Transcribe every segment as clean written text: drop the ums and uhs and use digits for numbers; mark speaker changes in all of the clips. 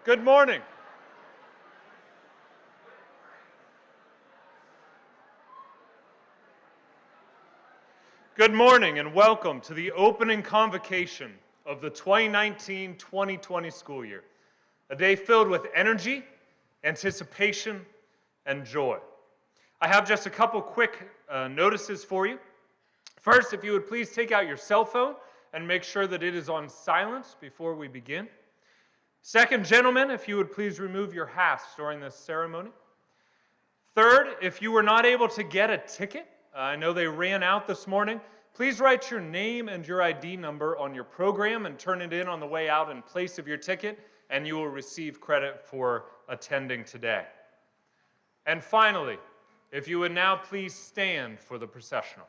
Speaker 1: Good morning. Good morning and welcome to the opening convocation of the 2019-2020 school year. A day filled with energy, anticipation, and joy. I have just a couple quick notices for you. First, if you would please take out your cell phone and make sure that it is on silent before we begin. Second, gentlemen, if you would please remove your hats during this ceremony. Third, if you were not able to get a ticket, I know they ran out this morning, please write your name and your ID number on your program and turn it in on the way out in place of your ticket, and you will receive credit for attending today. And finally, if you would now please stand for the processional.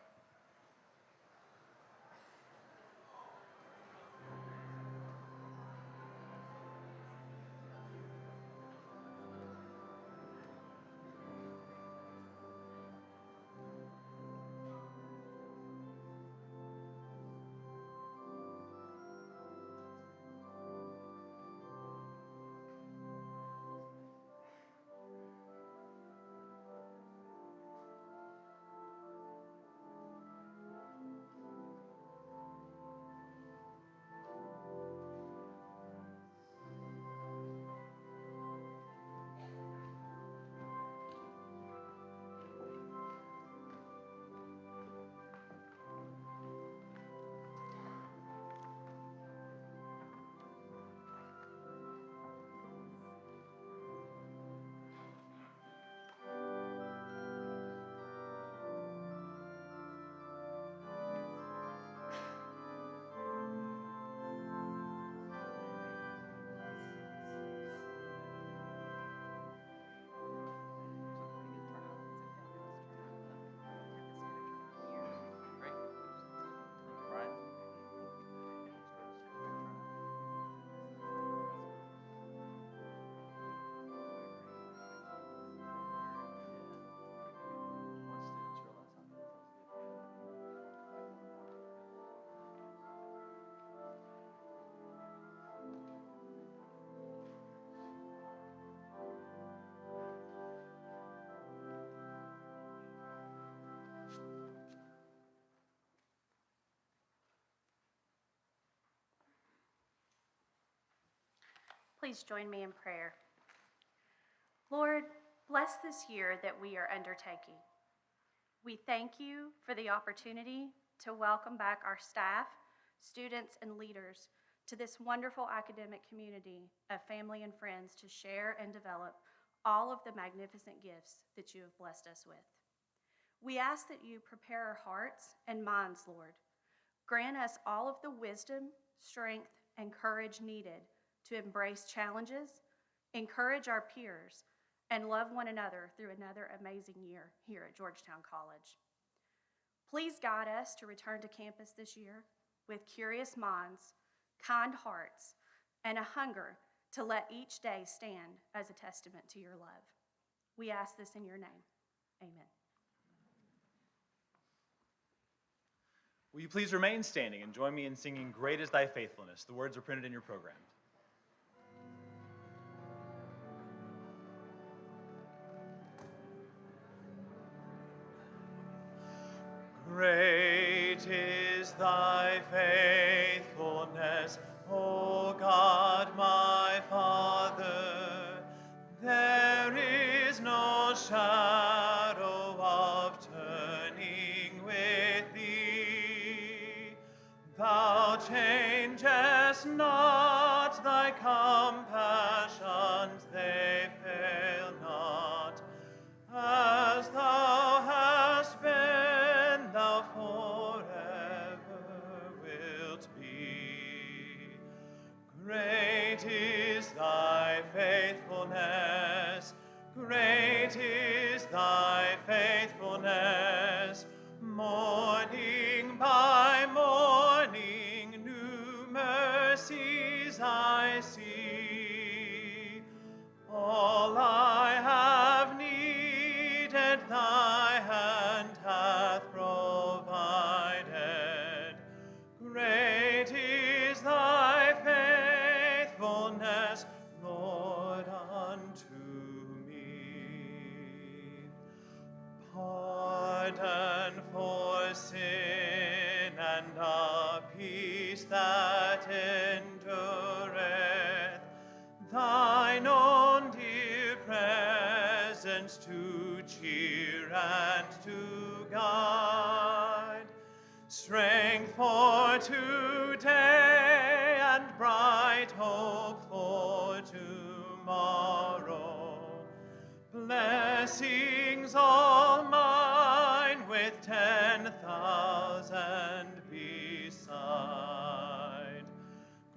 Speaker 2: Please join me in prayer. Lord, bless this year that we are undertaking. We thank you for the opportunity to welcome back our staff, students, and leaders to this wonderful academic community of family and friends to share and develop all of the magnificent gifts that you have blessed us with. We ask that you prepare our hearts and minds, Lord. Grant us all of the wisdom, strength, and courage needed to embrace challenges, encourage our peers, and love one another through another amazing year here at Georgetown College. Please guide us to return to campus this year with curious minds, kind hearts, and a hunger to let each day stand as a testament to your love. We ask this in your name. Amen.
Speaker 3: Will you please remain standing and join me in singing Great is Thy Faithfulness? The words are printed in your program. Great is thy faithfulness, O God my Father. There is no shadow of turning with thee. Thou changest not, thy compassions, they fail not. As thou hast been, thou forever wilt be. Great is thy faithfulness, great is thy faithfulness. Morning by morning, new mercies I see. All I have needed, thy hand hath provided. Great is thy faithfulness, Lord. presence to cheer and to guide, strength for today and bright hope for tomorrow. Blessings all mine with 10,000 beside.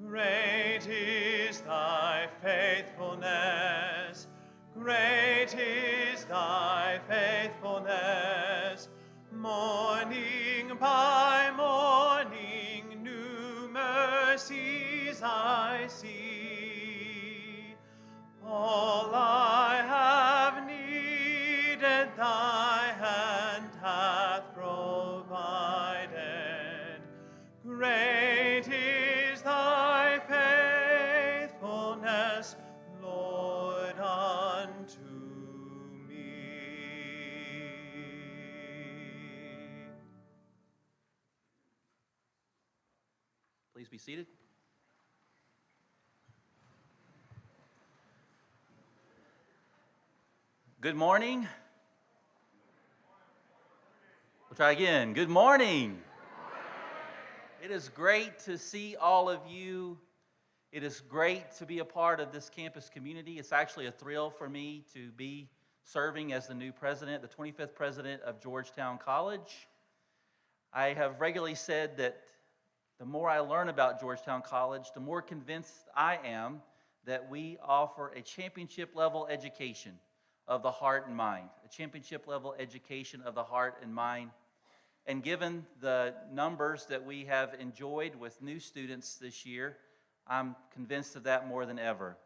Speaker 3: Great is thy faithfulness, great is thy faithfulness. Morning by morning, new mercies I see. All I have needed, thy hand hath provided. Great is thy faithfulness, Lord, unto me. Please be seated. Good morning. We'll try again. Good morning. It is great to see all of you. It is great to be a part of this campus community. It's actually a thrill for me to be serving as the new president, the 25th president of Georgetown College. I have regularly said that the more I learn about Georgetown College, the more convinced I am that we offer a championship level education of the heart and mind, a championship level education of the heart and mind. And given the numbers that we have enjoyed with new students this year, I'm convinced of that more than ever.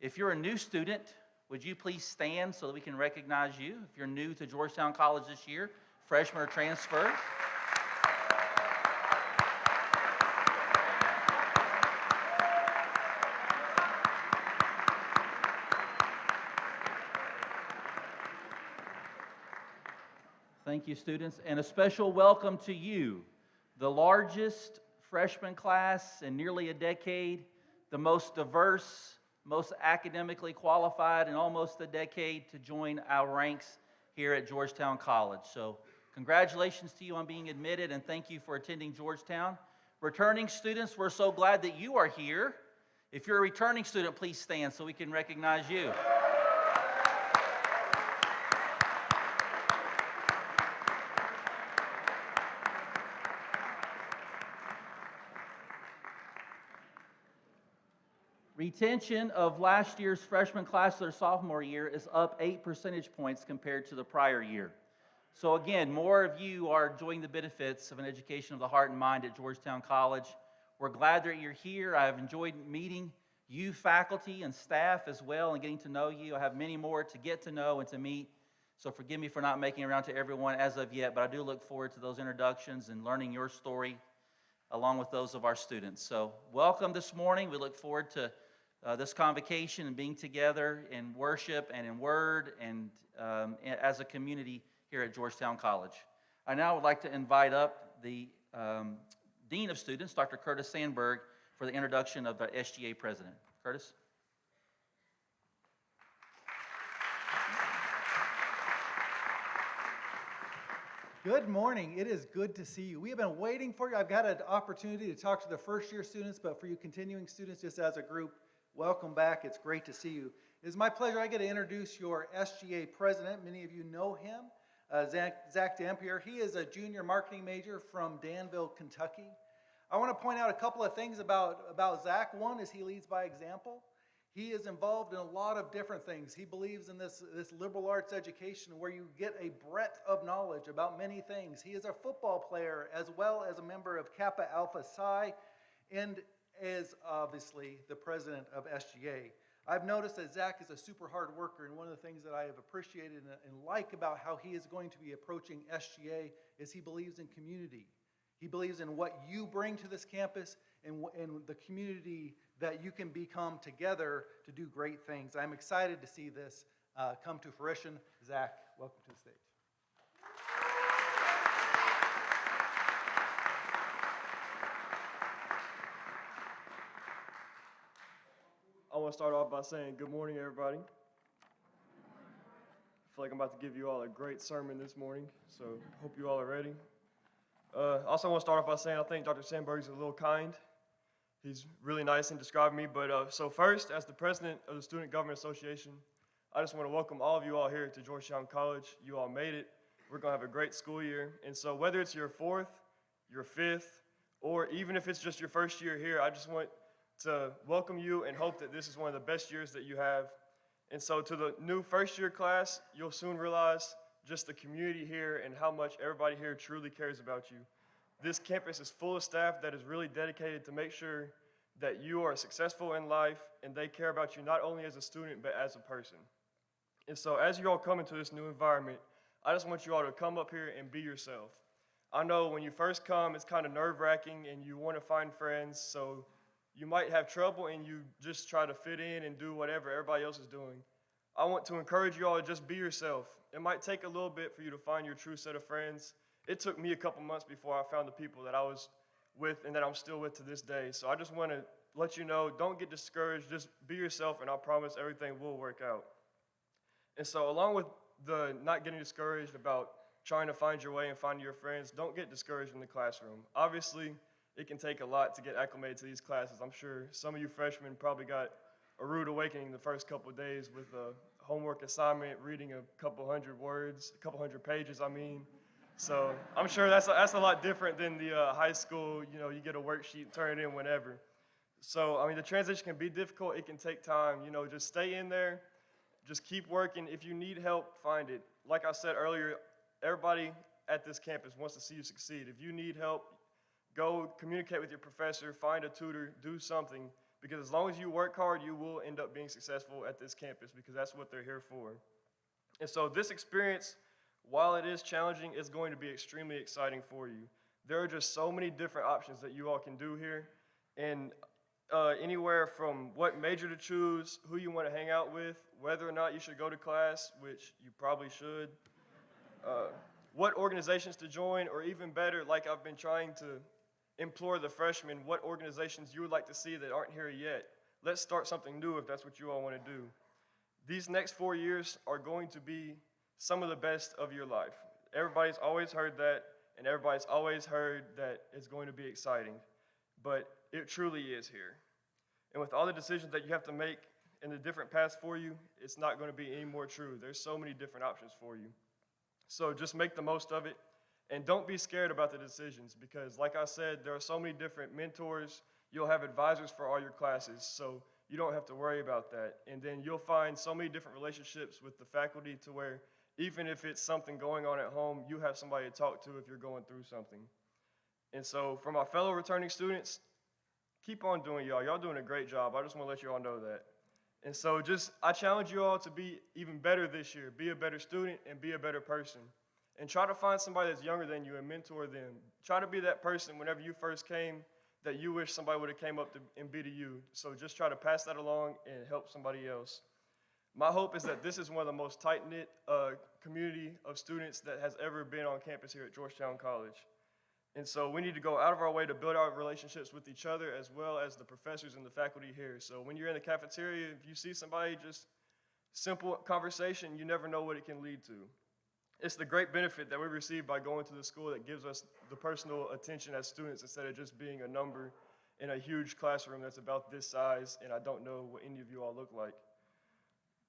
Speaker 3: If you're a new student, would you please stand so that we can recognize you? If you're new to Georgetown College this year, freshman or transfer. Thank you, students, and a special welcome to you, the largest freshman class in nearly a decade, the most diverse, most academically qualified in almost a decade to join our ranks here at Georgetown College. So congratulations to you on being admitted, and thank you for attending Georgetown. Returning students, we're so glad that you are here. If you're a returning student, please stand so we can recognize you. Retention of last year's freshman class to their sophomore year is up 8 percentage points compared to the prior year. So again, more of you are enjoying the benefits of an education of the heart and mind at Georgetown College. We're glad that you're here. I have enjoyed meeting you faculty and staff as well and getting to know you. I have many more to get to know and to meet. So forgive me for not making it around to everyone as of yet, but I do look forward to those introductions and learning your story along with those of our students. So welcome this morning. We look forward to this convocation and being together in worship and in word and as a community here at Georgetown College. I now would like to invite up the Dean of Students, Dr. Curtis Sandberg, for the introduction of the SGA President. Curtis?
Speaker 4: Good morning. It is good to see you. We have been waiting for you. I've got an opportunity to talk to the first-year students, but for you continuing students, just as a group, welcome back. It's great to see you. It is my pleasure. I get to introduce your SGA president. Many of you know him, Zach Dampier. He is a junior marketing major from Danville, Kentucky. I want to point out a couple of things about Zach. One is he leads by example. He is involved in a lot of different things. He believes in this liberal arts education where you get a breadth of knowledge about many things. He is a football player as well as a member of Kappa Alpha Psi and is obviously the president of SGA. I've noticed that Zach is a super hard worker, and one of the things that I have appreciated and like about how he is going to be approaching SGA is he believes in community. He believes in what you bring to this campus and the community that you can become together to do great things. I'm excited to see this come to fruition. Zach, welcome to the stage.
Speaker 5: I want to start off by saying good morning, everybody. feel like I'm about to give you all a great sermon this morning, so hope you all are ready. Also want to start off by saying I think Dr. Sandberg is a little kind. He's really nice in describing me, but so first, as the president of the Student Government Association, I just want to welcome all of you all here to Georgetown College. You all made it. We're going to have a great school year, and so whether it's your fourth, your fifth, or even if it's just your first year here, I just want to welcome you and hope that this is one of the best years that you have. And so to the new first year class, you'll soon realize just the community here and how much everybody here truly cares about you. This campus is full of staff that is really dedicated to make sure that you are successful in life and they care about you not only as a student but as a person. And so as you all come into this new environment, I just want you all to come up here and be yourself. I know when you first come, it's kind of nerve-wracking and you want to find friends, so you might have trouble and you just try to fit in and do whatever everybody else is doing. I want to encourage you all to just be yourself. It might take a little bit for you to find your true set of friends. It took me a couple months before I found the people that I was with and that I'm still with to this day. So I just want to let you know, don't get discouraged, just be yourself and I promise everything will work out. And so along with the not getting discouraged about trying to find your way and finding your friends, don't get discouraged in the classroom. Obviously, it can take a lot to get acclimated to these classes. I'm sure some of you freshmen probably got a rude awakening the first couple of days with a homework assignment, reading a couple hundred words, a couple hundred pages, I mean. So I'm sure that's a lot different than the high school, you get a worksheet, turn it in whenever. So, I mean, the transition can be difficult. It can take time. Just stay in there. Just keep working. If you need help, find it. Like I said earlier, everybody at this campus wants to see you succeed. If you need help, go communicate with your professor, find a tutor, do something, because as long as you work hard, you will end up being successful at this campus because that's what they're here for. And so this experience, while it is challenging, is going to be extremely exciting for you. There are just so many different options that you all can do here, and anywhere from what major to choose, who you want to hang out with, whether or not you should go to class, which you probably should, what organizations to join, or even better, like I've been trying to implore the freshmen, what organizations you would like to see that aren't here yet. Let's start something new if that's what you all want to do. These next 4 years are going to be some of the best of your life. Everybody's always heard that, and everybody's always heard that it's going to be exciting, but it truly is here. And with all the decisions that you have to make and the different paths for you, it's not going to be any more true. There's so many different options for you. So just make the most of it, and don't be scared about the decisions because, like I said, there are so many different mentors. You'll have advisors for all your classes, so you don't have to worry about that. And then you'll find so many different relationships with the faculty to where even if it's something going on at home, you have somebody to talk to if you're going through something. And so for my fellow returning students, keep on doing y'all. Y'all doing a great job. I just want to let you all know that. And so I challenge you all to be even better this year. Be a better student and be a better person. And try to find somebody that's younger than you and mentor them. Try to be that person whenever you first came that you wish somebody would have came up to and be to you. So just try to pass that along and help somebody else. My hope is that this is one of the most tight-knit community of students that has ever been on campus here at Georgetown College. And so we need to go out of our way to build our relationships with each other as well as the professors and the faculty here. So when you're in the cafeteria, if you see somebody, just simple conversation, you never know what it can lead to. It's the great benefit that we receive by going to the school that gives us the personal attention as students instead of just being a number in a huge classroom that's about this size, and I don't know what any of you all look like.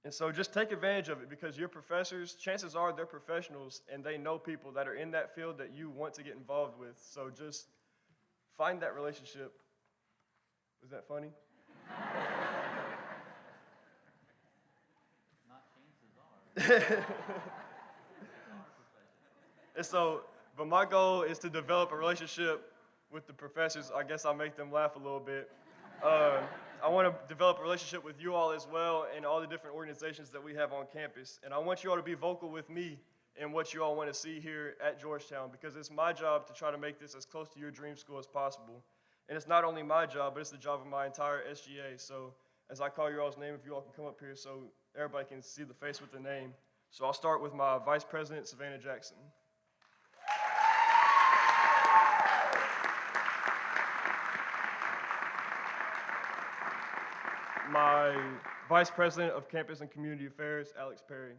Speaker 5: And so just take advantage of it because your professors, chances are they're professionals and they know people that are in that field that you want to get involved with. So just find that relationship. Was that funny?
Speaker 3: Not chances are.
Speaker 5: And so, but my goal is to develop a relationship with the professors. I guess I'll make them laugh a little bit. I want to develop a relationship with you all as well and all the different organizations that we have on campus. And I want you all to be vocal with me in what you all want to see here at Georgetown because it's my job to try to make this as close to your dream school as possible. And it's not only my job, but it's the job of my entire SGA. So as I call your all's name, if you all can come up here so everybody can see the face with the name. So I'll start with my Vice President, Savannah Jackson. My Vice President of Campus and Community Affairs, Alex Perry.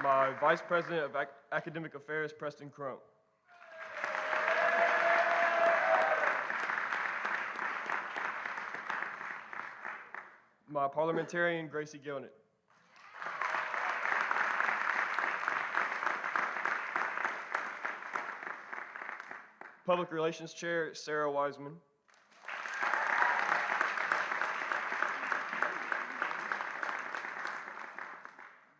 Speaker 5: my Vice President of Academic Affairs, Preston Crump. My parliamentarian, Gracie Gilnett. Public Relations Chair, Sarah Wiseman.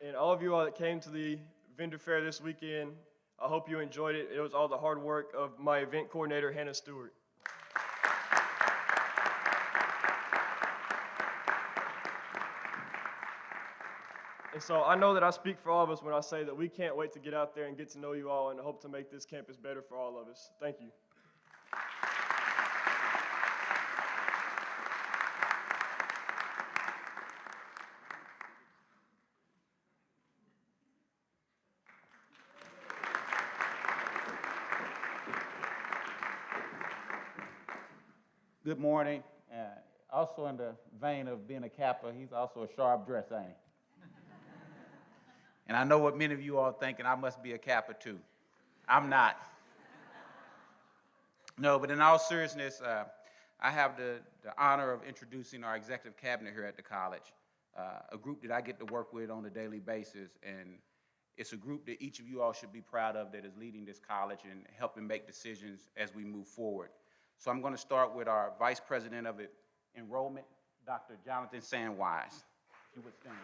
Speaker 5: And all of you all that came to the vendor fair this weekend, I hope you enjoyed it. It was all the hard work of my event coordinator, Hannah Stewart. And so I know that I speak for all of us when I say that we can't wait to get out there and get to know you all and hope to make this campus better for all of us. Thank you.
Speaker 6: Good morning. Also in the vein of being a Kappa, he's also a sharp dresser, ain't he? And I know what many of you are thinking, I must be a Kappa too. I'm not. No, but in all seriousness, I have the honor of introducing our executive cabinet here at the college, a group that I get to work with on a daily basis, and it's a group that each of you all should be proud of that is leading this college and helping make decisions as we move forward. So I'm going to start with our Vice President of Enrollment, Dr. Jonathan Sandwise. If you would stand.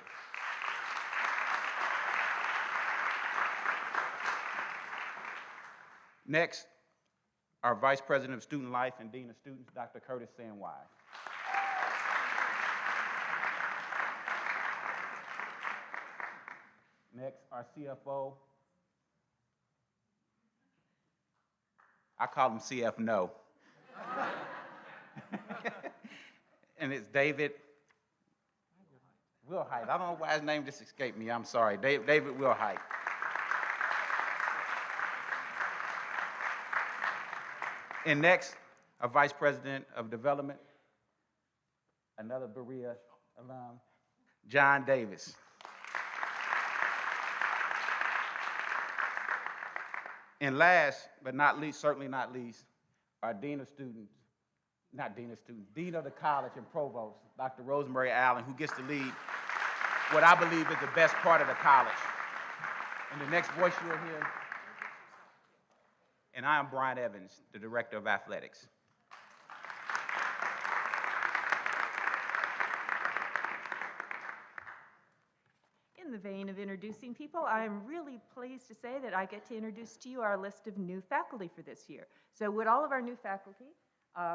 Speaker 6: Next, our Vice President of Student Life and Dean of Students, Dr. Curtis Sandwise. Next, our CFO. I call him CF No. And it's David Wilhite. I don't know why his name just escaped me. I'm sorry. David Wilhite. And next, our Vice President of Development, another Berea alum, John Davis. And last but not least, certainly not least, our Dean of Students, Dean of the College and Provost, Dr. Rosemary Allen, who gets to lead what I believe is the best part of the college. And the next voice you'll hear, and I am Brian Evans, the Director of Athletics.
Speaker 7: In the vein of introducing people, I am really pleased to say that I get to introduce to you our list of new faculty for this year. So would all of our new faculty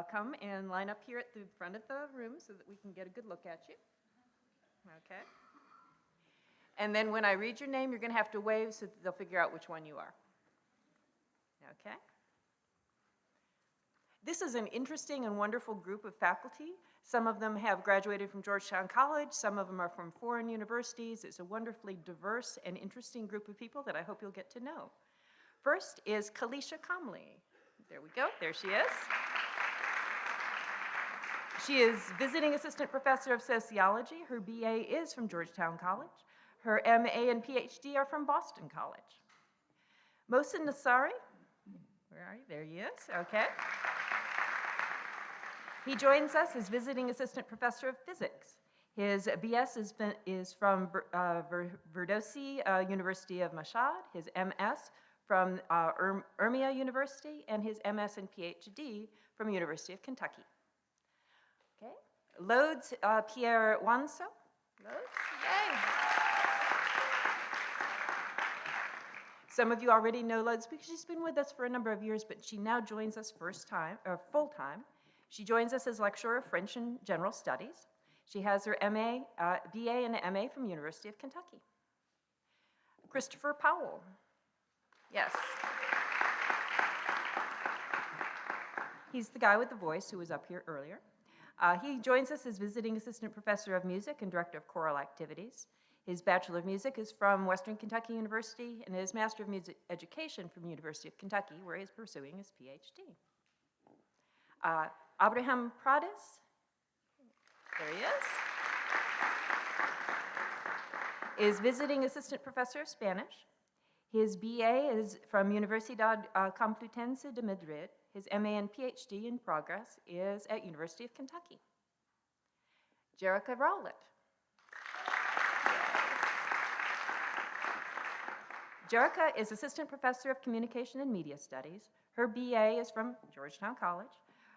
Speaker 7: come and line up here at the front of the room so that we can get a good look at you? Okay. And then when I read your name, you're going to have to wave so that they'll figure out which one you are. Okay. This is an interesting and wonderful group of faculty. Some of them have graduated from Georgetown College. Some of them are from foreign universities. It's a wonderfully diverse and interesting group of people that I hope you'll get to know. First is Kalisha Comley. There we go. There she is. She is visiting assistant professor of sociology. Her BA is from Georgetown College. Her MA and PhD are from Boston College. Mohsen Nassari. Where are you? There he is. Okay. He joins us as visiting assistant professor of physics. His BS is from Verdosi University of Mashhad, his MS from Urmia University, and his MS and PhD from University of Kentucky. Okay. Lodes Pierre Wanso. Lodes, yay. Some of you already know Lodes because she's been with us for a number of years, but she now joins us full-time. She joins us as lecturer of French and General Studies. She has her MA, BA and MA from University of Kentucky. Christopher Powell. Yes. He's the guy with the voice who was up here earlier. He joins us as visiting assistant professor of music and director of choral activities. His Bachelor of Music is from Western Kentucky University, and his Master of Music Education from University of Kentucky, where he's pursuing his PhD. Abraham Prades, there he is. is visiting assistant professor of Spanish. His BA is from Universidad Complutense de Madrid. His MA and PhD in progress is at University of Kentucky. Jerica Rowlett. Jerica is assistant professor of communication and media studies. Her BA is from Georgetown College.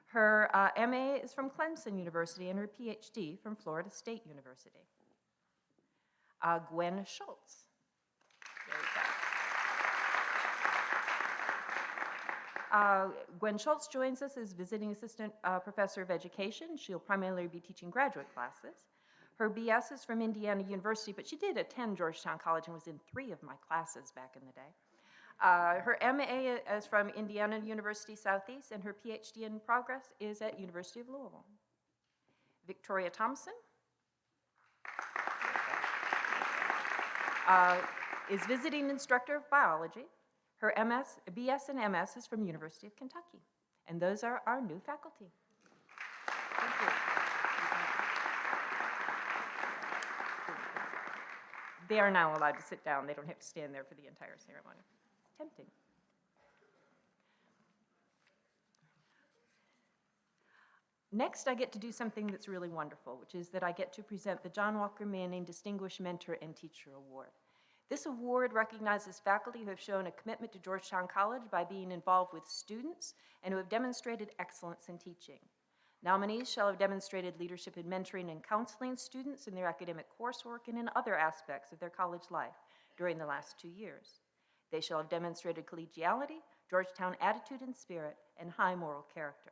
Speaker 7: Her MA is from Clemson University and her PhD from Florida State University. Gwen Schultz. There you go. Gwen Schultz joins us as visiting assistant professor of education. She'll primarily be teaching graduate classes. Her BS is from Indiana University, but she did attend Georgetown College and was in 3 of my classes back in the day. Her MA is from Indiana University Southeast, and her PhD in progress is at University of Louisville. Victoria Thompson is visiting instructor of biology. Her BS and MS is from University of Kentucky. And those are our new faculty. Thank you. They are now allowed to sit down. They don't have to stand there for the entire ceremony. It's tempting. Next, I get to do something that's really wonderful, which is that I get to present the John Walker Manning Distinguished Mentor and Teacher Award. This award recognizes faculty who have shown a commitment to Georgetown College by being involved with students and who have demonstrated excellence in teaching. Nominees shall have demonstrated leadership in mentoring and counseling students in their academic coursework and in other aspects of their college life during the last 2 years. They shall have demonstrated collegiality, Georgetown attitude and spirit, and high moral character.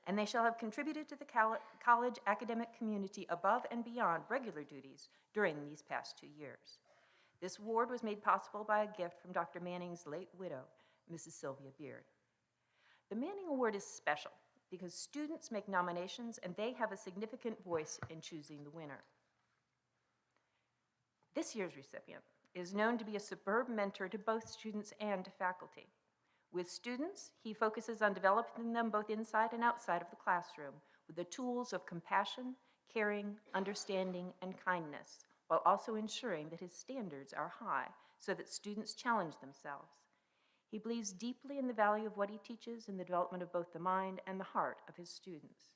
Speaker 7: And they shall have contributed to the college academic community above and beyond regular duties during these past 2 years. This award was made possible by a gift from Dr. Manning's late widow, Mrs. Sylvia Beard. The Manning Award is special because students make nominations and they have a significant voice in choosing the winner. This year's recipient is known to be a superb mentor to both students and to faculty. With students, he focuses on developing them both inside and outside of the classroom with the tools of compassion, caring, understanding, and kindness, while also ensuring that his standards are high so that students challenge themselves. He believes deeply in the value of what he teaches in the development of both the mind and the heart of his students.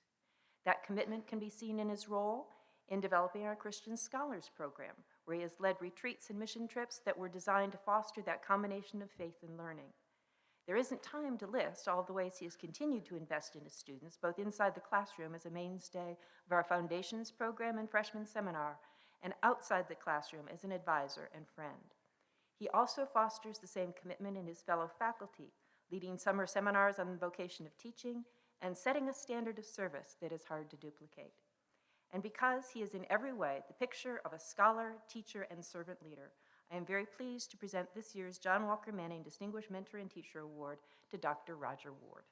Speaker 7: That commitment can be seen in his role in developing our Christian Scholars Program, where he has led retreats and mission trips that were designed to foster that combination of faith and learning. There isn't time to list all the ways he has continued to invest in his students, both inside the classroom as a mainstay of our Foundations Program and Freshman Seminar, and outside the classroom as an advisor and friend. He also fosters the same commitment in his fellow faculty, leading summer seminars on the vocation of teaching and setting a standard of service that is hard to duplicate. And because he is in every way the picture of a scholar, teacher, and servant leader, I am very pleased to present this year's John Walker Manning Distinguished Mentor and Teacher Award to Dr. Roger Ward.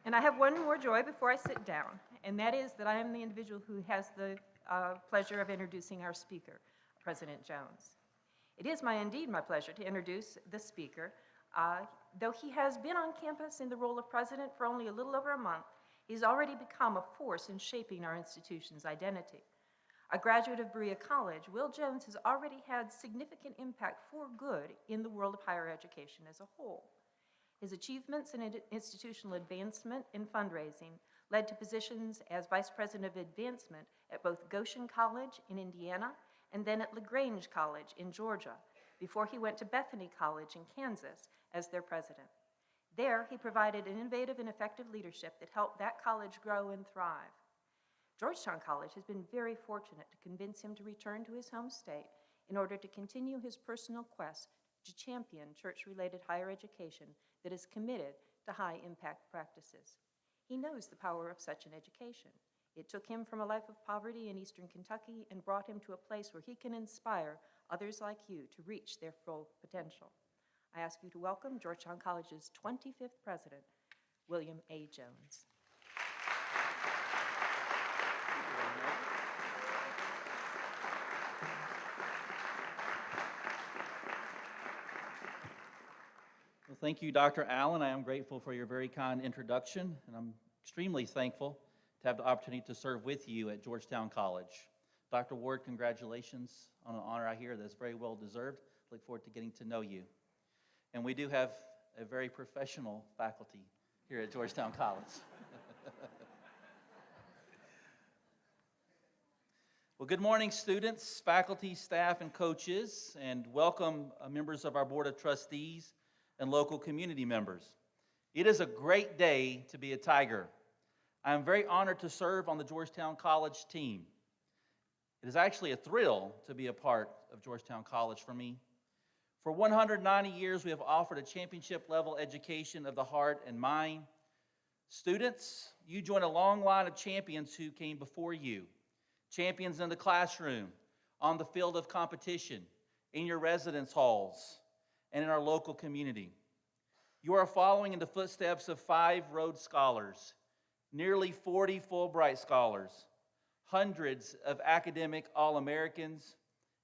Speaker 7: And I have one more joy before I sit down, and that is that I am the individual who has the pleasure of introducing our speaker, President Jones. It is indeed my pleasure to introduce the speaker. Though he has been on campus in the role of president for only a little over a month, he's already become a force in shaping our institution's identity. A graduate of Berea College, Will Jones has already had significant impact for good in the world of higher education as a whole. His achievements in institutional advancement and fundraising led to positions as Vice President of Advancement at both Goshen College in Indiana and then at LaGrange College in Georgia, before he went to Bethany College in Kansas as their president. There, he provided innovative and effective leadership that helped that college grow and thrive. Georgetown College has been very fortunate to convince him to return to his home state in order to continue his personal quest to champion church-related higher education that is committed to high-impact practices. He knows the power of such an education. It took him from a life of poverty in eastern Kentucky and brought him to a place where he can inspire others like you to reach their full potential. I ask you to welcome Georgetown College's 25th president, William A. Jones.
Speaker 3: Well, thank you, Dr. Allen. I am grateful for your very kind introduction, and I'm extremely thankful to have the opportunity to serve with you at Georgetown College. Dr. Ward, congratulations on an honor I hear that's very well deserved. Look forward to getting to know you. And we do have a very professional faculty here at Georgetown College. Well, good morning, students, faculty, staff, and coaches, and welcome members of our Board of Trustees and local community members. It is a great day to be a Tiger. I am very honored to serve on the Georgetown College team. It is actually a thrill to be a part of Georgetown College for me. For 190 years, we have offered a championship-level education of the heart and mind. Students, you join a long line of champions who came before you. Champions in the classroom, on the field of competition, in your residence halls, and in our local community. You are following in the footsteps of 5 Rhodes Scholars, nearly 40 Fulbright Scholars, hundreds of academic All-Americans,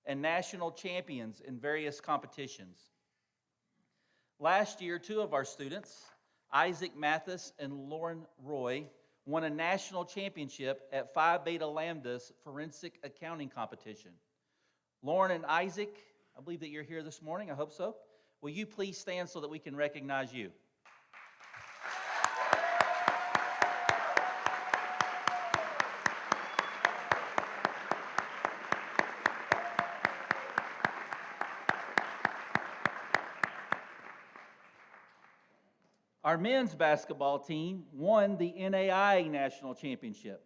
Speaker 3: and national champions in various competitions. Last year, 2 of our students, Isaac Mathis and Lauren Roy, won a national championship at Phi Beta Lambda's forensic accounting competition. Lauren and Isaac, I believe that you're here this morning. I hope so. Will you please stand so that we can recognize you? Our men's basketball team won the NAI National Championship.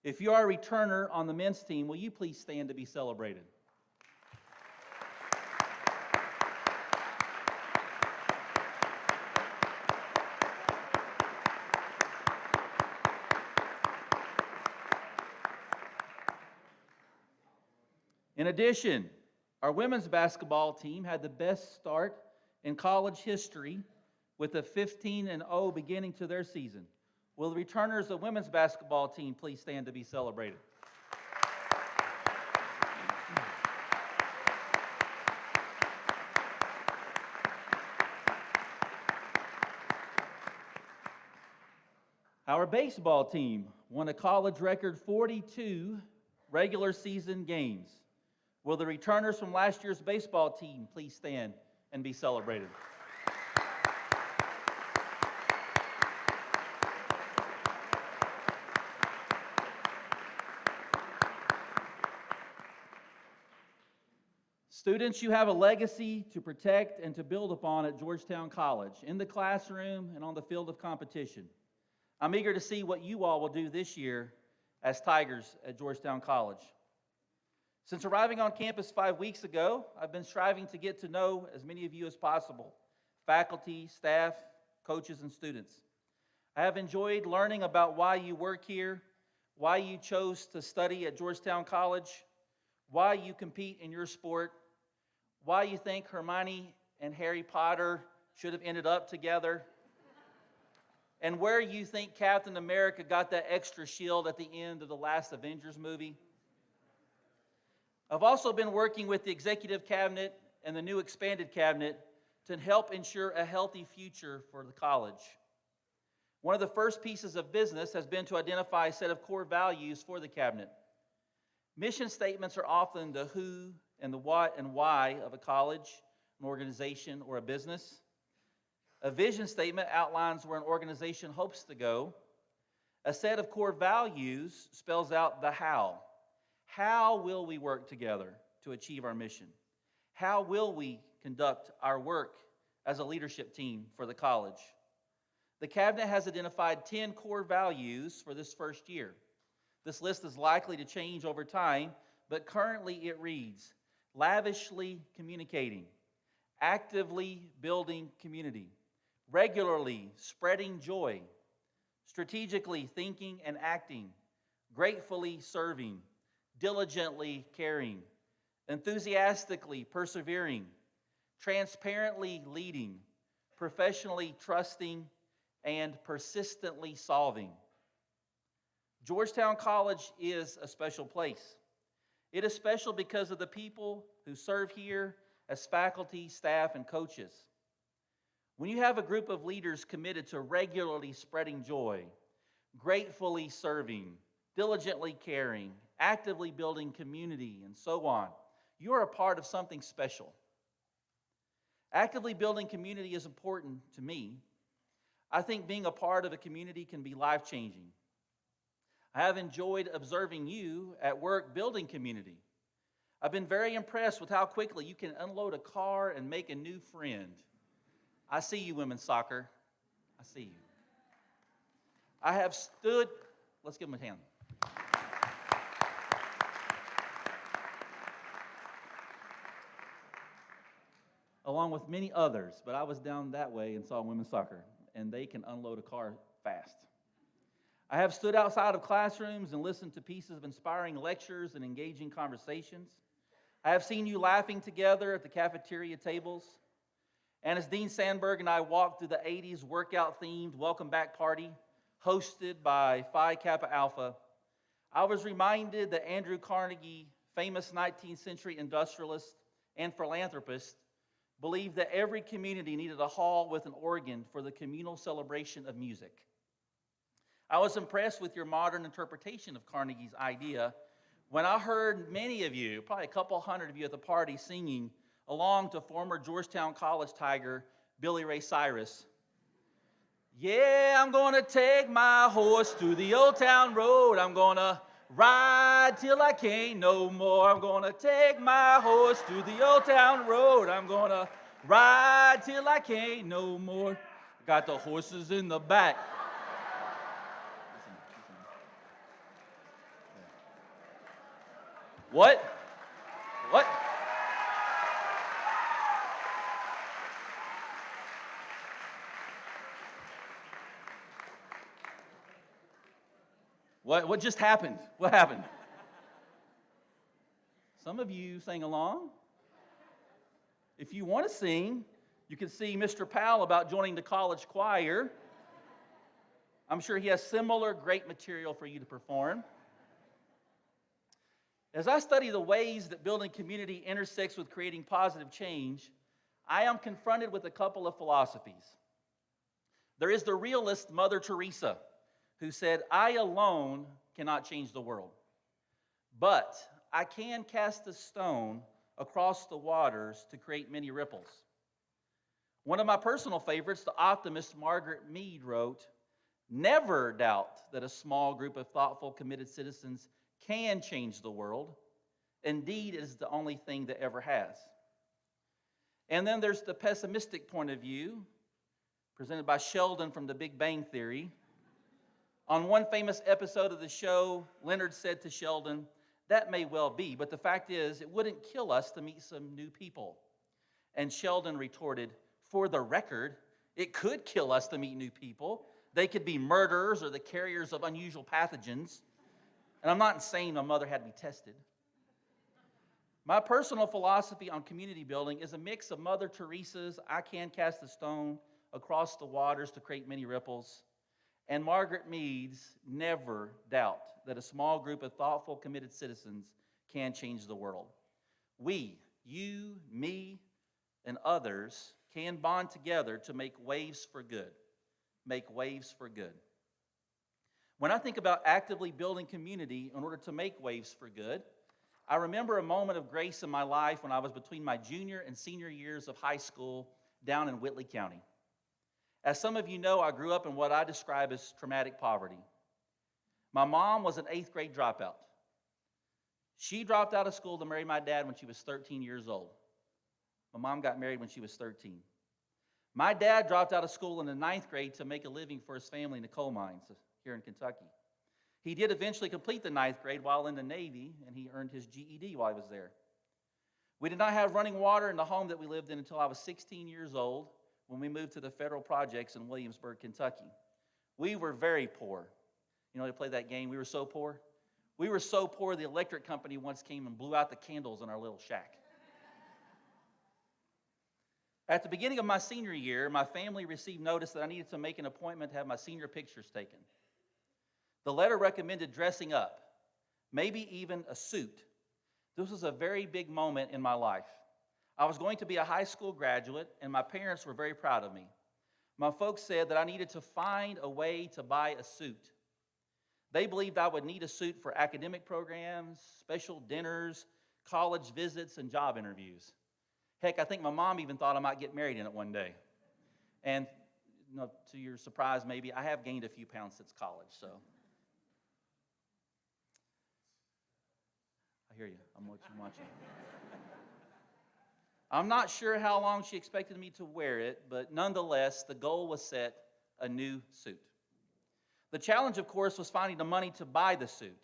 Speaker 3: If you are a returner on the men's team, will you please stand to be celebrated? In addition, our women's basketball team had the best start in college history with a 15-0 beginning to their season. Will the returners of the women's basketball team please stand to be celebrated? Our baseball team won a college record 42 regular season games. Will the returners from last year's baseball team please stand and be celebrated? Students, you have a legacy to protect and to build upon at Georgetown College, in the classroom and on the field of competition. I'm eager to see what you all will do this year as Tigers at Georgetown College. Since arriving on campus 5 weeks ago, I've been striving to get to know as many of you as possible, faculty, staff, coaches, and students. I have enjoyed learning about why you work here, why you chose to study at Georgetown College, why you compete in your sport, why you think Hermione and Harry Potter should have ended up together, and where you think Captain America got that extra shield at the end of the last Avengers movie. I've also been working with the executive cabinet and the new expanded cabinet to help ensure a healthy future for the college. One of the first pieces of business has been to identify a set of core values for the cabinet. Mission statements are often the who and the what and why of a college, an organization, or a business. A vision statement outlines where an organization hopes to go. A set of core values spells out the how. How will we work together to achieve our mission? How will we conduct our work as a leadership team for the college? The Cabinet has identified 10 core values for this first year. This list is likely to change over time, but currently it reads, lavishly communicating, actively building community, regularly spreading joy, strategically thinking and acting, gratefully serving, diligently caring, enthusiastically persevering, transparently leading, professionally trusting, and persistently solving. Georgetown College is a special place. It is special because of the people who serve here as faculty, staff, and coaches. When you have a group of leaders committed to regularly spreading joy, gratefully serving, diligently caring, actively building community, and so on, you are a part of something special. Actively building community is important to me. I think being a part of a community can be life-changing. I have enjoyed observing you at work building community. I've been very impressed with how quickly you can unload a car and make a new friend. I see you, women's soccer. I see you. I have stood, let's give them a hand. Along with many others, but I was down that way and saw women's soccer, and they can unload a car fast. I have stood outside of classrooms and listened to pieces of inspiring lectures and engaging conversations. I have seen you laughing together at the cafeteria tables. And as Dean Sandberg and I walked through the 80s workout-themed welcome back party hosted by Phi Kappa Alpha, I was reminded that Andrew Carnegie, famous 19th century industrialist and philanthropist, believed that every community needed a hall with an organ for the communal celebration of music. I was impressed with your modern interpretation of Carnegie's idea when I heard many of you, probably a couple hundred of you at the party, singing along to former Georgetown College Tiger Billy Ray Cyrus. Yeah, I'm gonna take my horse to the old town road. I'm gonna ride till I can't no more. I'm gonna take my horse to the old town road. I'm gonna ride till I can't no more. Got the horses in the back. What? What? What just happened? What happened? Some of you sang along. If you want to sing, you can see Mr. Powell about joining the college choir. I'm sure he has similar great material for you to perform. As I study the ways that building community intersects with creating positive change, I am confronted with a couple of philosophies. There is the realist Mother Teresa, who said, I alone cannot change the world, but I can cast a stone across the waters to create many ripples. One of my personal favorites, the optimist Margaret Mead wrote, never doubt that a small group of thoughtful, committed citizens can change the world. Indeed, it is the only thing that ever has. And then there's the pessimistic point of view, presented by Sheldon from The Big Bang Theory. On one famous episode of the show, Leonard said to Sheldon, that may well be, but the fact is, it wouldn't kill us to meet some new people. And Sheldon retorted, for the record, it could kill us to meet new people. They could be murderers or the carriers of unusual pathogens. And I'm not saying my mother had to be tested. My personal philosophy on community building is a mix of Mother Teresa's I can cast a stone across the waters to create many ripples, and Margaret Mead's never doubt that a small group of thoughtful, committed citizens can change the world. We, you, me, and others can bond together to make waves for good. Make waves for good. When I think about actively building community in order to make waves for good, I remember a moment of grace in my life when I was between my junior and senior years of high school down in Whitley County. As some of you know, I grew up in what I describe as traumatic poverty. My mom was an 8th grade dropout. She dropped out of school to marry my dad when she was 13 years old. My mom got married when she was 13. My dad dropped out of school in the 9th grade to make a living for his family in the coal mines here in Kentucky. He did eventually complete the 9th grade while in the Navy, and he earned his GED while he was there. We did not have running water in the home that we lived in until I was 16 years old when we moved to the federal projects in Williamsburg, Kentucky. We were very poor. You know, they played that game, we were so poor. We were so poor, the electric company once came and blew out the candles in our little shack. At the beginning of my senior year, my family received notice that I needed to make an appointment to have my senior pictures taken. The letter recommended dressing up, maybe even a suit. This was a very big moment in my life. I was going to be a high school graduate, and my parents were very proud of me. My folks said that I needed to find a way to buy a suit. They believed I would need a suit for academic programs, special dinners, college visits, and job interviews. Heck, I think my mom even thought I might get married in it one day. And you know, to your surprise, maybe, I have gained a few pounds since college, so. I hear you. I'm watching. I'm not sure how long she expected me to wear it, but nonetheless, the goal was set, a new suit. The challenge, of course, was finding the money to buy the suit.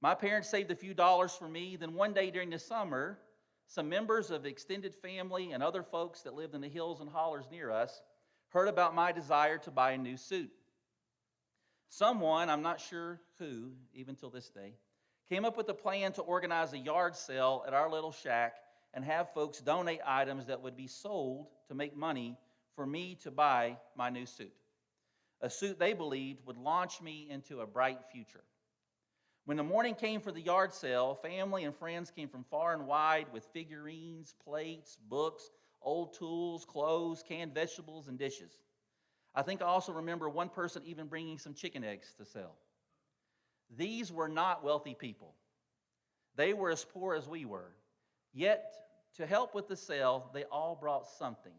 Speaker 3: My parents saved a few dollars for me. Then one day during the summer, some members of extended family and other folks that lived in the hills and hollers near us heard about my desire to buy a new suit. Someone, I'm not sure who, even till this day, came up with a plan to organize a yard sale at our little shack and have folks donate items that would be sold to make money for me to buy my new suit. A suit they believed would launch me into a bright future. When the morning came for the yard sale, family and friends came from far and wide with figurines, plates, books, old tools, clothes, canned vegetables, and dishes. I think I also remember one person even bringing some chicken eggs to sell. These were not wealthy people. They were as poor as we were. Yet, to help with the sale, they all brought something.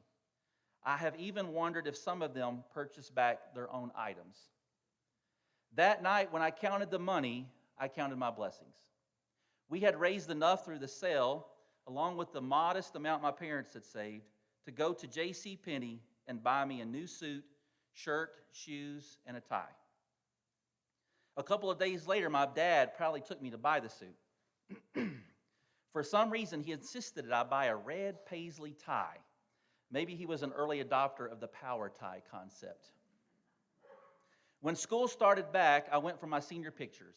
Speaker 3: I have even wondered if some of them purchased back their own items. That night, when I counted the money, I counted my blessings. We had raised enough through the sale, along with the modest amount my parents had saved, to go to J.C. Penney and buy me a new suit, shirt, shoes, and a tie. A couple of days later, my dad proudly took me to buy the suit. For some reason, he insisted that I buy a red paisley tie. Maybe he was an early adopter of the power tie concept. When school started back, I went for my senior pictures.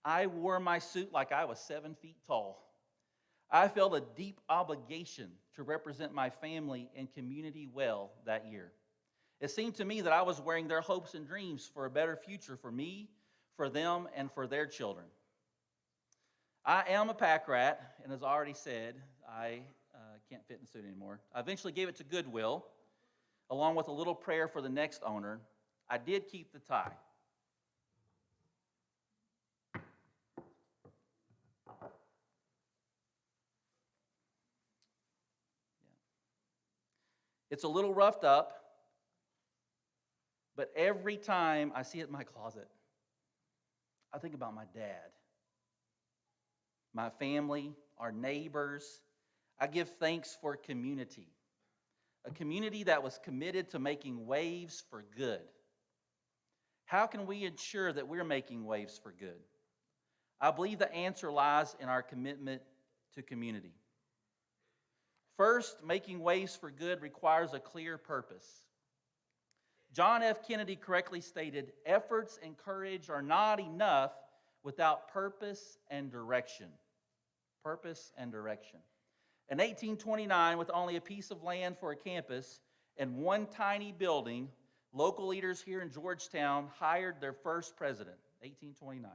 Speaker 3: I wore my suit like I was 7 feet tall. I felt a deep obligation to represent my family and community well that year. It seemed to me that I was wearing their hopes and dreams for a better future for me, for them, and for their children. I am a pack rat, and as already said, I can't fit in the suit anymore. I eventually gave it to Goodwill, along with a little prayer for the next owner. I did keep the tie. It's a little roughed up, but every time I see it in my closet, I think about my dad, my family, our neighbors. I give thanks for community, a community that was committed to making waves for good. How can we ensure that we're making waves for good? I believe the answer lies in our commitment to community. First, making waves for good requires a clear purpose. John F. Kennedy correctly stated, efforts and courage are not enough without purpose and direction. Purpose and direction. In 1829, with only a piece of land for a campus and one tiny building, local leaders here in Georgetown hired their first president, 1829.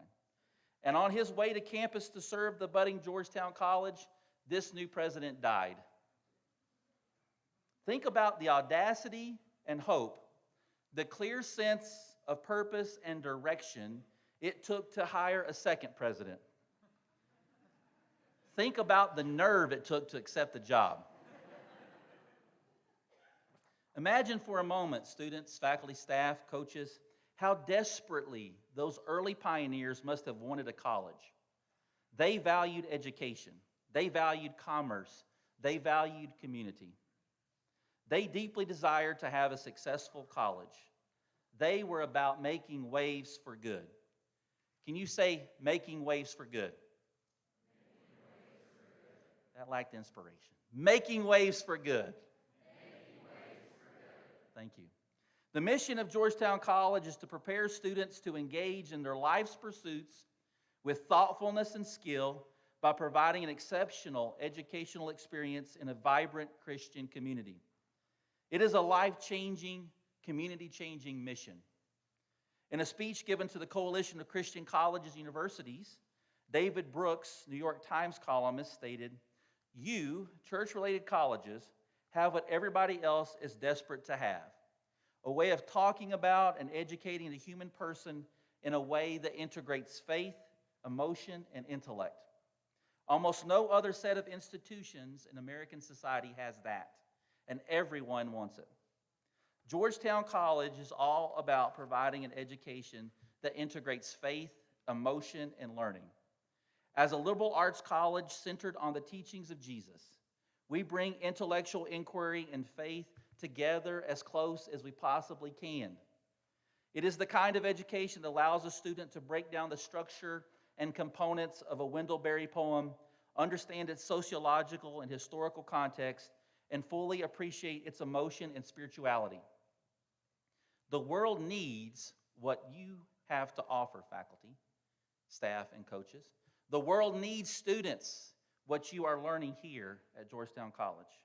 Speaker 3: And on his way to campus to serve the budding Georgetown College, this new president died. Think about the audacity and hope, the clear sense of purpose and direction it took to hire a second president. Think about the nerve it took to accept the job. Imagine for a moment, students, faculty, staff, coaches, how desperately those early pioneers must have wanted a college. They valued education. They valued commerce. They valued community. They deeply desired to have a successful college. They were about making waves for good. Can you say making waves for good? That lacked inspiration. Making waves for good. Thank you. The mission of Georgetown College is to prepare students to engage in their life's pursuits with thoughtfulness and skill by providing an exceptional educational experience in a vibrant Christian community. It is a life-changing, community-changing mission. In a speech given to the Coalition of Christian Colleges and Universities, David Brooks, New York Times columnist, stated, "You, church-related colleges, have what everybody else is desperate to have, a way of talking about and educating the human person in a way that integrates faith, emotion, and intellect. Almost no other set of institutions in American society has that, and everyone wants it. Georgetown College is all about providing an education that integrates faith, emotion, and learning. As a liberal arts college centered on the teachings of Jesus, we bring intellectual inquiry and faith together as close as we possibly can. It is the kind of education that allows a student to break down the structure and components of a Wendell Berry poem, understand its sociological and historical context, and fully appreciate its emotion and spirituality. The world needs what you have to offer, faculty, staff, and coaches. The world needs students, what you are learning here at Georgetown College.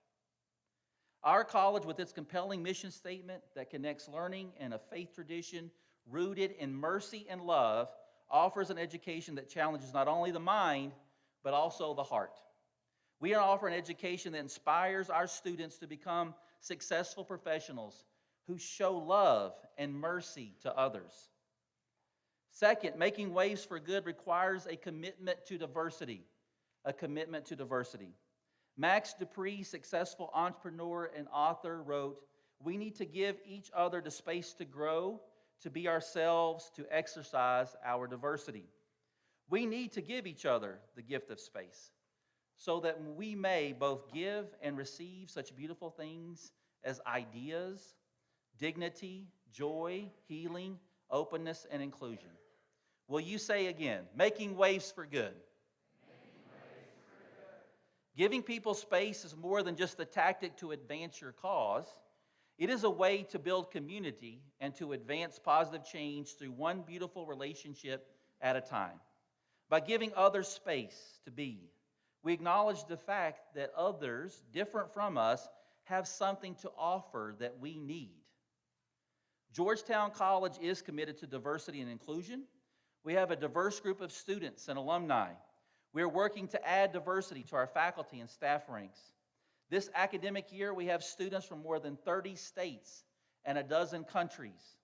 Speaker 3: Our college, with its compelling mission statement that connects learning and a faith tradition rooted in mercy and love, offers an education that challenges not only the mind, but also the heart. We offer an education that inspires our students to become successful professionals who show love and mercy to others. Second, making waves for good requires a commitment to diversity. A commitment to diversity. Max Dupree, successful entrepreneur and author, wrote, "We need to give each other the space to grow, to be ourselves, to exercise our diversity. We need to give each other the gift of space so that we may both give and receive such beautiful things as ideas, dignity, joy, healing, openness, and inclusion." Will you say again, making waves for good? Giving people space is more than just a tactic to advance your cause. It is a way to build community and to advance positive change through one beautiful relationship at a time. By giving others space to be, we acknowledge the fact that others, different from us, have something to offer that we need. Georgetown College is committed to diversity and inclusion. We have a diverse group of students and alumni. We are working to add diversity to our faculty and staff ranks. This academic year, we have students from more than 30 states and a dozen countries.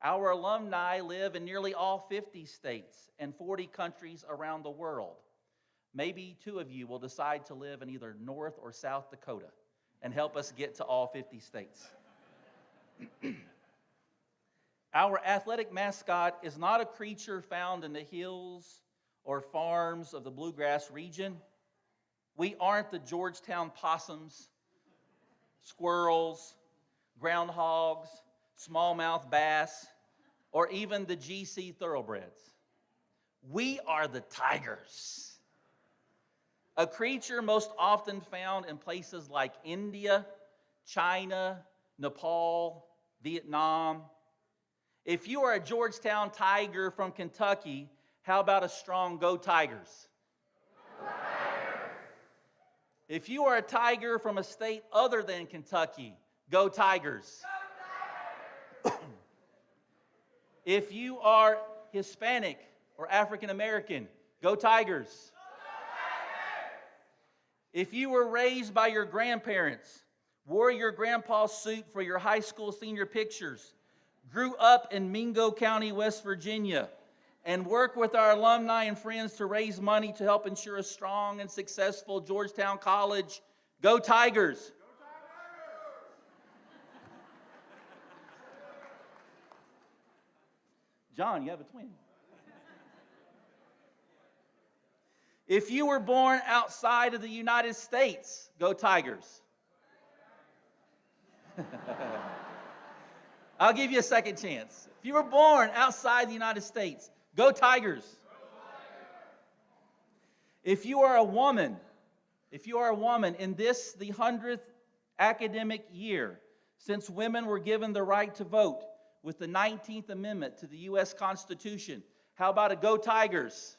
Speaker 3: Our alumni live in nearly all 50 states and 40 countries around the world. Maybe 2 of you will decide to live in either North or South Dakota and help us get to all 50 states. Our athletic mascot is not a creature found in the hills or farms of the bluegrass region. We aren't the Georgetown possums, squirrels, groundhogs, smallmouth bass, or even the GC thoroughbreds. We are the tigers, a creature most often found in places like India, China, Nepal, Vietnam. If you are a Georgetown Tiger from Kentucky, how about a strong Go Tigers? Go Tigers! If you are a tiger from a state other than Kentucky, Go Tigers! Go Tigers! If you are Hispanic or African American, Go Tigers! Go Tigers! If you were raised by your grandparents, wore your grandpa's suit for your high school senior pictures, grew up in Mingo County, West Virginia, and work with our alumni and friends to raise money to help ensure a strong and successful Georgetown College, Go Tigers! Go Tigers! John, you have a twin. If you were born outside of the United States, Go Tigers! I'll give you a second chance. If you were born outside the United States, go Tigers. If you are a woman in this, the 100th academic year since women were given the right to vote with the 19th Amendment to the U.S. Constitution, how about a Go Tigers?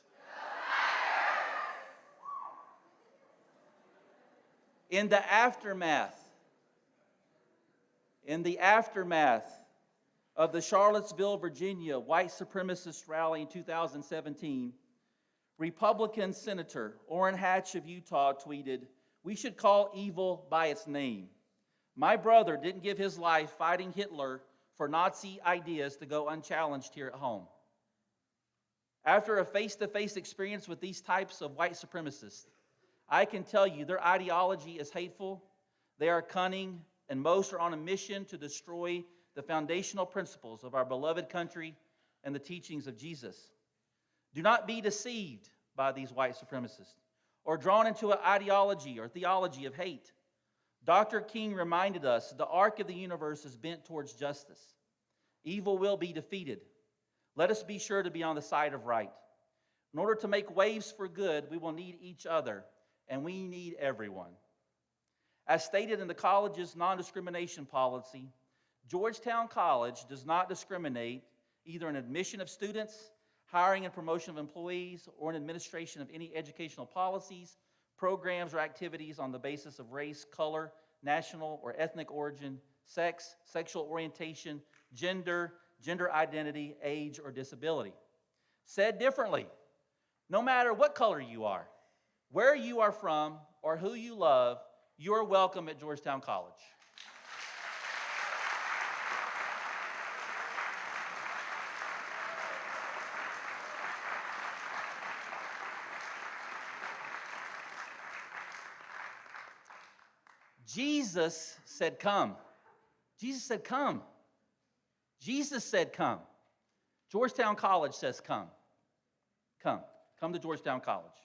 Speaker 3: In the aftermath of the Charlottesville, Virginia white supremacist rally in 2017, Republican Senator Orrin Hatch of Utah tweeted, "We should call evil by its name. My brother didn't give his life fighting Hitler for Nazi ideas to go unchallenged here at home." After a face-to-face experience with these types of white supremacists, I can tell you their ideology is hateful, they are cunning, and most are on a mission to destroy the foundational principles of our beloved country and the teachings of Jesus. Do not be deceived by these white supremacists or drawn into an ideology or theology of hate. Dr. King reminded us the arc of the universe is bent towards justice. Evil will be defeated. Let us be sure to be on the side of right. In order to make waves for good, we will need each other, and we need everyone. As stated in the college's non-discrimination policy, Georgetown College does not discriminate either in admission of students, hiring and promotion of employees, or in administration of any educational policies, programs, or activities on the basis of race, color, national or ethnic origin, sex, sexual orientation, gender identity, age, or disability. Said differently, no matter what color you are, where you are from, or who you love, you are welcome at Georgetown College. Jesus said, "Come." Jesus said, "Come." Jesus said, "Come." Georgetown College says, "Come." Come. Come to Georgetown College.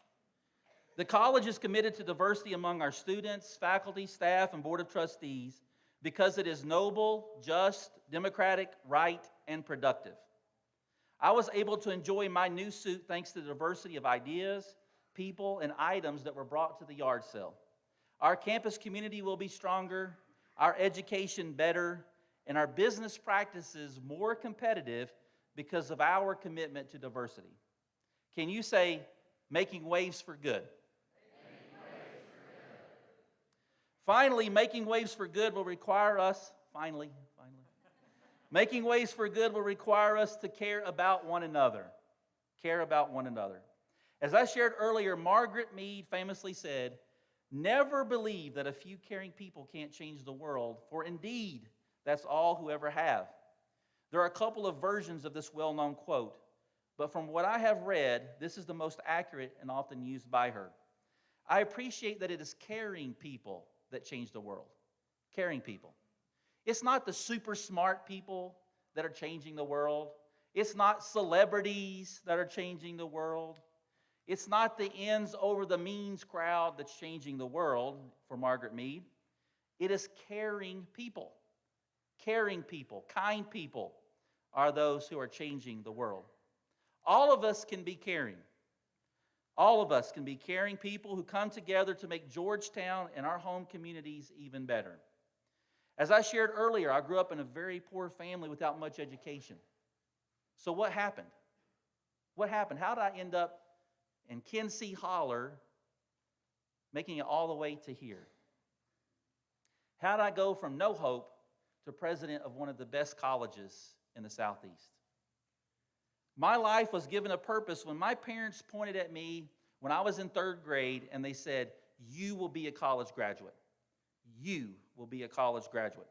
Speaker 3: The college is committed to diversity among our students, faculty, staff, and board of trustees because it is noble, just, democratic, right, and productive. I was able to enjoy my new suit thanks to the diversity of ideas, people, and items that were brought to the yard sale. Our campus community will be stronger, our education better, and our business practices more competitive because of our commitment to diversity. Can you say, making waves for good? Finally, making waves for good will require us, making waves for good will require us to care about one another. Care about one another. As I shared earlier, Margaret Mead famously said, "Never believe that a few caring people can't change the world, for indeed, that's all who ever have." There are a couple of versions of this well-known quote, but from what I have read, this is the most accurate and often used by her. I appreciate that it is caring people that change the world. Caring people. It's not the super smart people that are changing the world. It's not celebrities that are changing the world. It's not the ends over the means crowd that's changing the world, for Margaret Mead. It is caring people. Caring people, kind people are those who are changing the world. All of us can be caring. All of us can be caring people who come together to make Georgetown and our home communities even better. As I shared earlier, I grew up in a very poor family without much education. So what happened? What happened? How did I end up in Kinsey Holler, making it all the way to here? How did I go from no hope to president of one of the best colleges in the Southeast? My life was given a purpose when my parents pointed at me when I was in 3rd grade and they said, "You will be a college graduate. You will be a college graduate."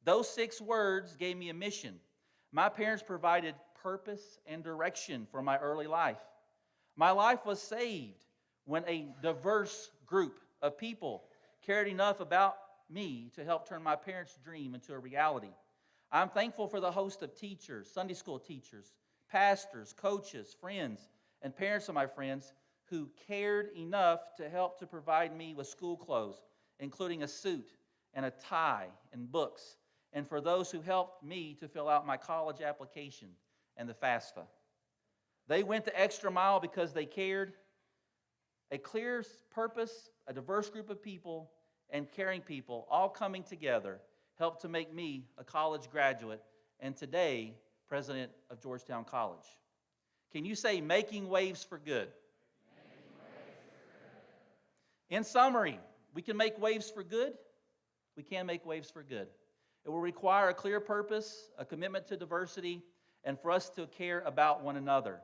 Speaker 3: Those 6 words gave me a mission. My parents provided purpose and direction for my early life. My life was saved when a diverse group of people cared enough about me to help turn my parents' dream into a reality. I'm thankful for the host of teachers, Sunday school teachers, pastors, coaches, friends, and parents of my friends who cared enough to help to provide me with school clothes, including a suit and a tie and books, and for those who helped me to fill out my college application and the FAFSA. They went the extra mile because they cared. A clear purpose, a diverse group of people, and caring people all coming together helped to make me a college graduate and today president of Georgetown College. Can you say making waves for good? In summary, we can make waves for good. We can make waves for good. It will require a clear purpose, a commitment to diversity, and for us to care about one another.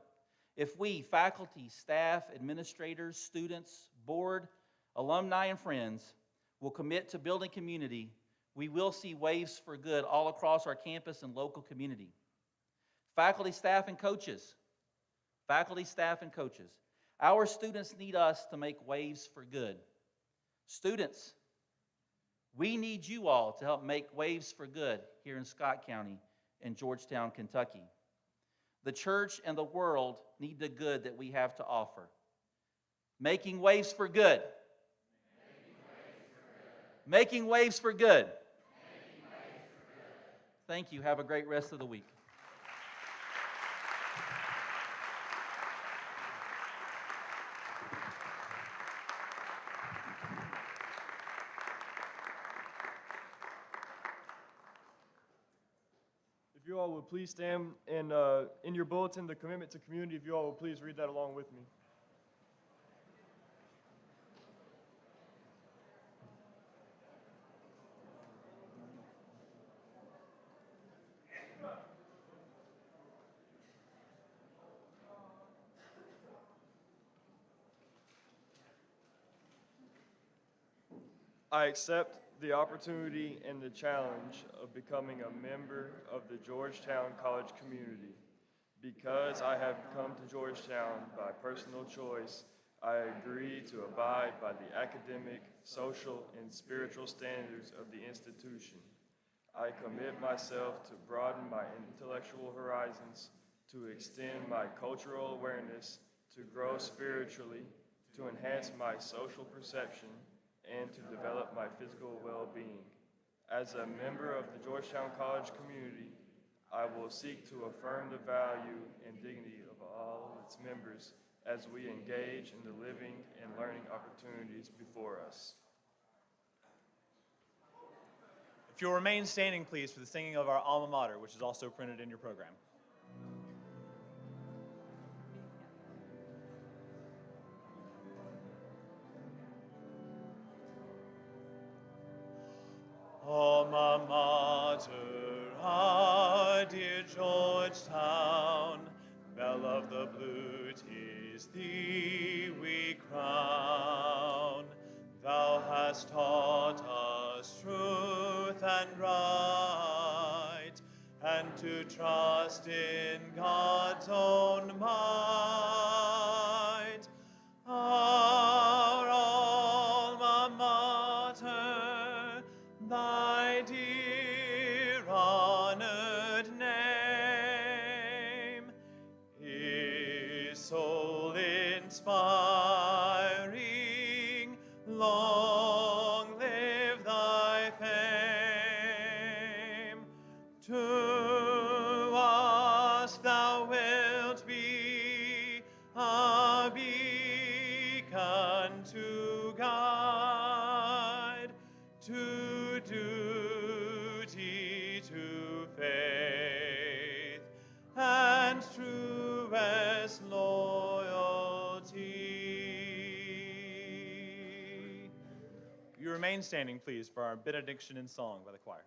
Speaker 3: If we, faculty, staff, administrators, students, board, alumni, and friends, will commit to building community, we will see waves for good all across our campus and local community. Faculty, staff, and coaches. Our students need us to make waves for good. Students, we need you all to help make waves for good here in Scott County and Georgetown, Kentucky. The church and the world need the good that we have to offer. Making waves for good. Making waves for good. Thank you. Have a great rest of the week.
Speaker 5: If you all would please stand, and in your bulletin, the commitment to community, if you all would please read that along with me. I accept the opportunity and the challenge of becoming a member of the Georgetown College community. Because I have come to Georgetown by personal choice, I agree to abide by the academic, social, and spiritual standards of the institution. I commit myself to broaden my intellectual horizons, to extend my cultural awareness, to grow spiritually, to enhance my social perception, and to develop my physical well-being. As a member of the Georgetown College community, I will seek to affirm the value and dignity of all its members as we engage in the living and learning opportunities before us.
Speaker 8: If you'll remain standing, please, for the singing of our alma mater, which is also printed in your program. Alma mater, our dear Georgetown, belle of the blue, 'tis thee we crown. Thou hast taught us truth and right, and to trust in God's own might. Our alma mater, thy dear honored name, is soul inspiring. Long live thy fame. To us thou wilt be a beacon to guide, to duty, to faith, and truest loyalty. You remain standing, please, for our benediction in song by the choir.